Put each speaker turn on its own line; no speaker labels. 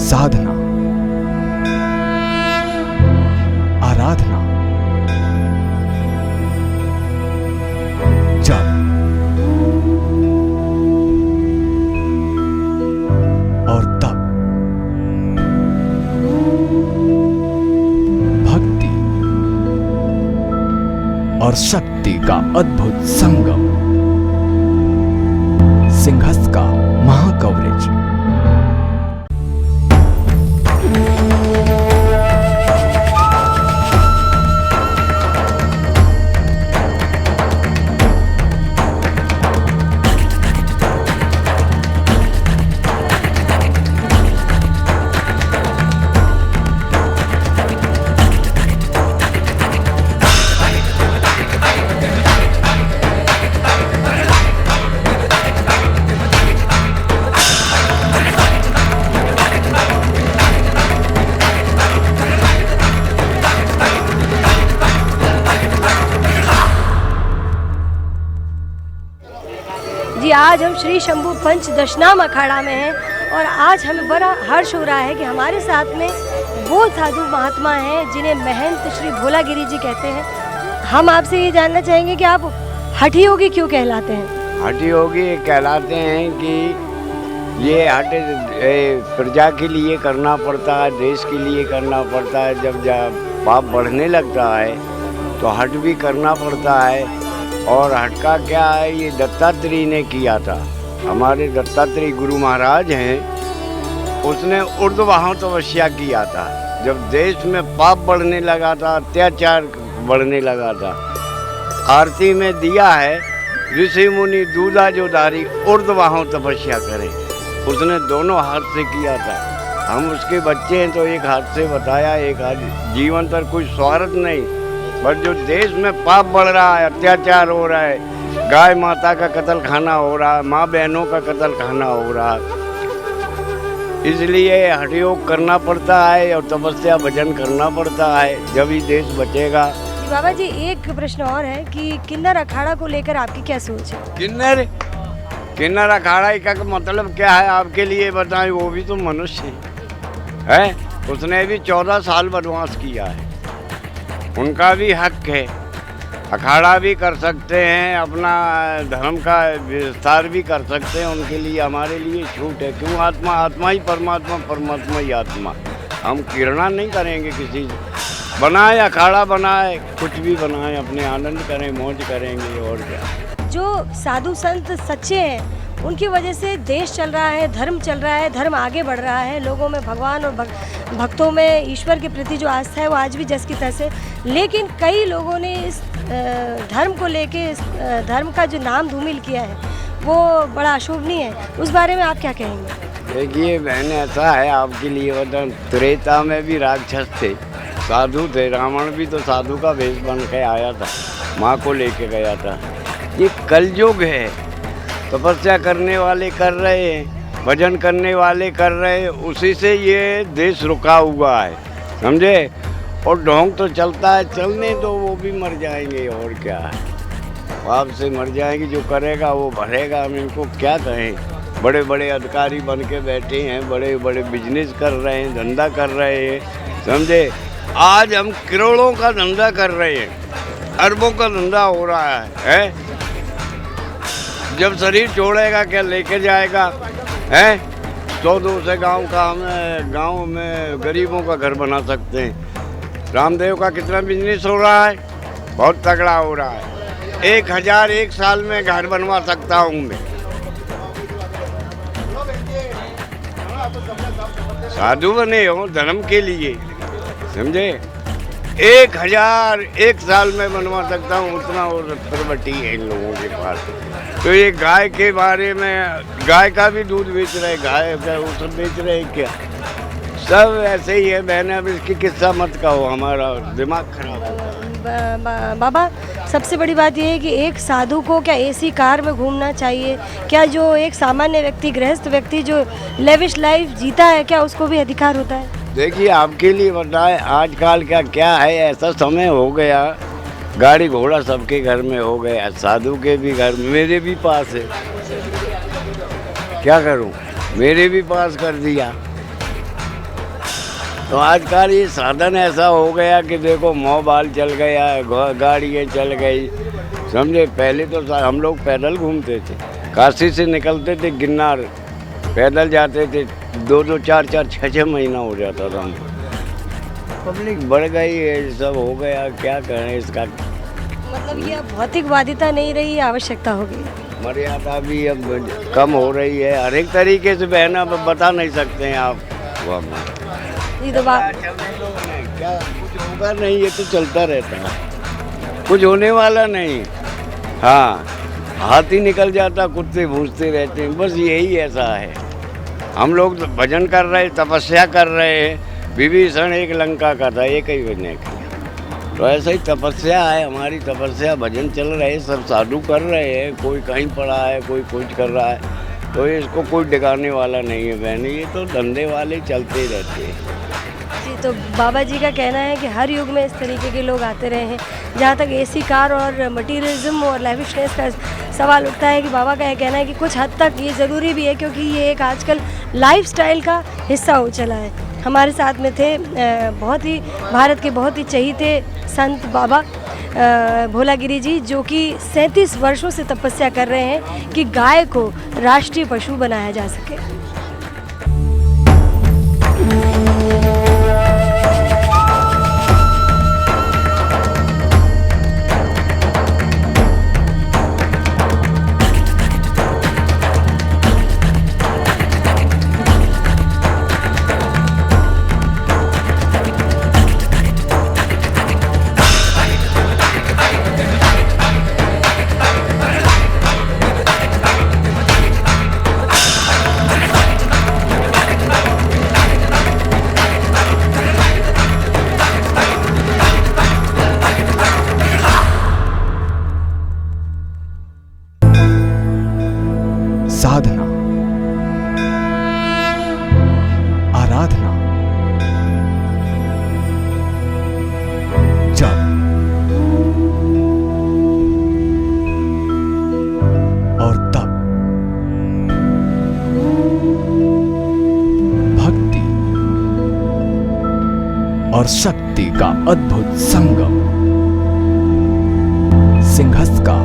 साधना, आराधना, जप और तप, भक्ति और शक्ति का अद्भुत संगम, सिंहस्थ का महाकवरेज।
जी, आज हम श्री शंभू पंच दशनाम अखाड़ा में हैं और आज हमें बड़ा हर्ष हो रहा है कि हमारे साथ में वो साधु महात्मा हैं जिन्हें महंत श्री भोलागिरी जी कहते हैं। हम आपसे ये जानना चाहेंगे कि आप हठी योगी क्यों कहलाते हैं?
हठी योगी कहलाते हैं कि ये हट प्रजा के लिए करना पड़ता है, देश के लिए करना पड़ता है। जब पाप बढ़ने लगता है तो हट भी करना पड़ता है। और हट का क्या है, ये दत्तात्रेय ने किया था। हमारे दत्तात्रेय गुरु महाराज हैं, उसने ऊर्ध्ववाह तपस्या किया था। जब देश में पाप बढ़ने लगा था, अत्याचार बढ़ने लगा था, आरती में दिया है ऋषि मुनि दूधा जो धारी ऊर्ध्ववाह तपस्या करें। उसने दोनों हाथ से किया था। हम उसके बच्चे हैं तो एक हाथ से बताया, एक हाथ। जीवन पर कोई स्वार्थ नहीं, पर जो देश में पाप बढ़ रहा है, अत्याचार हो रहा है, गाय माता का कत्ल खाना हो रहा है, माँ बहनों का कत्ल खाना हो रहा है, इसलिए हठ योग करना पड़ता है और तपस्या भजन करना पड़ता है, जब ही देश बचेगा।
बाबा जी, एक प्रश्न और है कि किन्नर अखाड़ा को लेकर आपकी क्या सोच है?
किन्नर अखाड़ा का मतलब क्या है आपके लिए बताएं? वो भी तो मनुष्य है। उसने भी 14 साल वनवास किया है, उनका भी हक है। अखाड़ा भी कर सकते हैं, अपना धर्म का विस्तार भी कर सकते हैं, उनके लिए हमारे लिए छूट है। क्यों? आत्मा आत्मा ही परमात्मा, परमात्मा ही आत्मा। हम किरणा नहीं करेंगे किसी से। बनाए अखाड़ा बनाए, कुछ भी बनाए, अपने आनंद करें, मौज करेंगे और क्या।
जो साधु संत सच्चे हैं उनकी वजह से देश चल रहा है, धर्म चल रहा है, धर्म आगे बढ़ रहा है। लोगों में भगवान और भक्तों में ईश्वर के प्रति जो आस्था है वो आज भी जस की तस है। लेकिन कई लोगों ने इस धर्म को लेके, इस धर्म का जो नाम धूमिल किया है वो बड़ा अशोभनीय है। उस बारे में आप क्या कहेंगे?
देखिए बहन, ऐसा है आपके लिए बता, त्रेता में भी राक्षस थे, साधु थे। रावण भी तो साधु का वेश बन के आया था, माँ को लेके गया था। ये कलयुग है। तपस्या करने वाले कर रहे हैं, भजन करने वाले कर रहे हैं, उसी से ये देश रुका हुआ है, समझे। और ढोंग तो चलता है, चलने तो वो भी मर जाएंगे और क्या है, पाप से मर जाएंगे। जो करेगा वो भरेगा। हम इनको क्या कहें? बड़े बड़े अधिकारी बन के बैठे हैं, बड़े बड़े बिजनेस कर रहे हैं, धंधा कर रहे हैं, समझे। आज हम करोड़ों का धंधा कर रहे हैं, अरबों का धंधा हो रहा है? जब शरीर छोड़ेगा क्या लेके जाएगा? है 100-200 से गांव में गरीबों का घर बना सकते हैं। रामदेव का कितना बिजनेस हो रहा है, बहुत तगड़ा हो रहा है। 1000 एक साल में घर बनवा सकता हूँ मैं। साधु बने हो धर्म के लिए, समझे। 1000 एक साल में बनवा सकता हूँ, उतना और प्रॉपर्टी है इन लोगों के पास। तो ये गाय के बारे में, गाय का भी दूध बेच रहे, गाय का वो सब बेच रहे क्या? सब ऐसे ही है बहने। अब इसकी किस्सा मत कहो, हमारा दिमाग खराब होगा।
बाबा, सबसे बड़ी बात यह है कि एक साधु को क्या एसी कार में घूमना चाहिए? क्या जो एक सामान्य व्यक्ति, गृहस्थ व्यक्ति जो लेविश लाइफ जीता है, क्या उसको भी अधिकार होता है?
देखिए आपके लिए बताएं, आजकल क्या है, ऐसा समय हो गया, गाड़ी घोड़ा सबके घर में हो गया, साधु के भी घर, मेरे भी पास है। क्या करूं? मेरे भी पास कर दिया। तो आजकल ये साधन ऐसा हो गया कि देखो मोबाइल चल गया है, गाड़ियाँ चल गई, समझे। पहले तो हम लोग पैदल घूमते थे, काशी से निकलते थे गिरनार, पैदल जाते थे, 2-2, 4-4, 6-6 महीना हो जाता था हमको। पब्लिक बढ़ गई है, सब हो गया, क्या करें इसका।
मतलब ये अब भौतिकवादिता नहीं रही, आवश्यकता हो गई।
मर्यादा भी अब कम हो रही है, हर एक तरीके से बहना बता नहीं सकते हैं आप।
ये तो बात
क्या कुछ होगा नहीं, ये तो चलता रहता है, कुछ होने वाला नहीं। हाँ, हाथी निकल जाता, कुत्ते भूंजते रहते हैं, बस यही ऐसा है। हम लोग तो भजन कर रहे, तपस्या कर रहे हैं। विभीषण एक लंका का था, एक ही बनने का। तो ऐसा ही तपस्या है, हमारी तपस्या, भजन चल रहे हैं, सब साधु कर रहे हैं, कोई कहीं पड़ा है, कोई कुछ कर रहा है, तो इसको कोई डिगाने वाला नहीं है बहन, ये तो धंधे वाले चलते ही रहते हैं।
जी, तो बाबा जी का कहना है कि हर युग में इस तरीके के लोग आते रहे हैं। जहाँ तक एसी कार और मटीरियलिज्म और लेविशनेस का सवाल उठता है कि बाबा का यह कहना है कि कुछ हद तक ये ज़रूरी भी है, क्योंकि ये एक आजकल लाइफस्टाइल का हिस्सा हो चला है। हमारे साथ में थे बहुत ही भारत के बहुत ही चहीते संत बाबा भोलागिरी जी, जो कि 37 वर्षों से तपस्या कर रहे हैं कि गाय को राष्ट्रीय पशु बनाया जा सके।
साधना, आराधना, जप और तप, भक्ति और शक्ति का अद्भुत संगम। सिंहस्थ का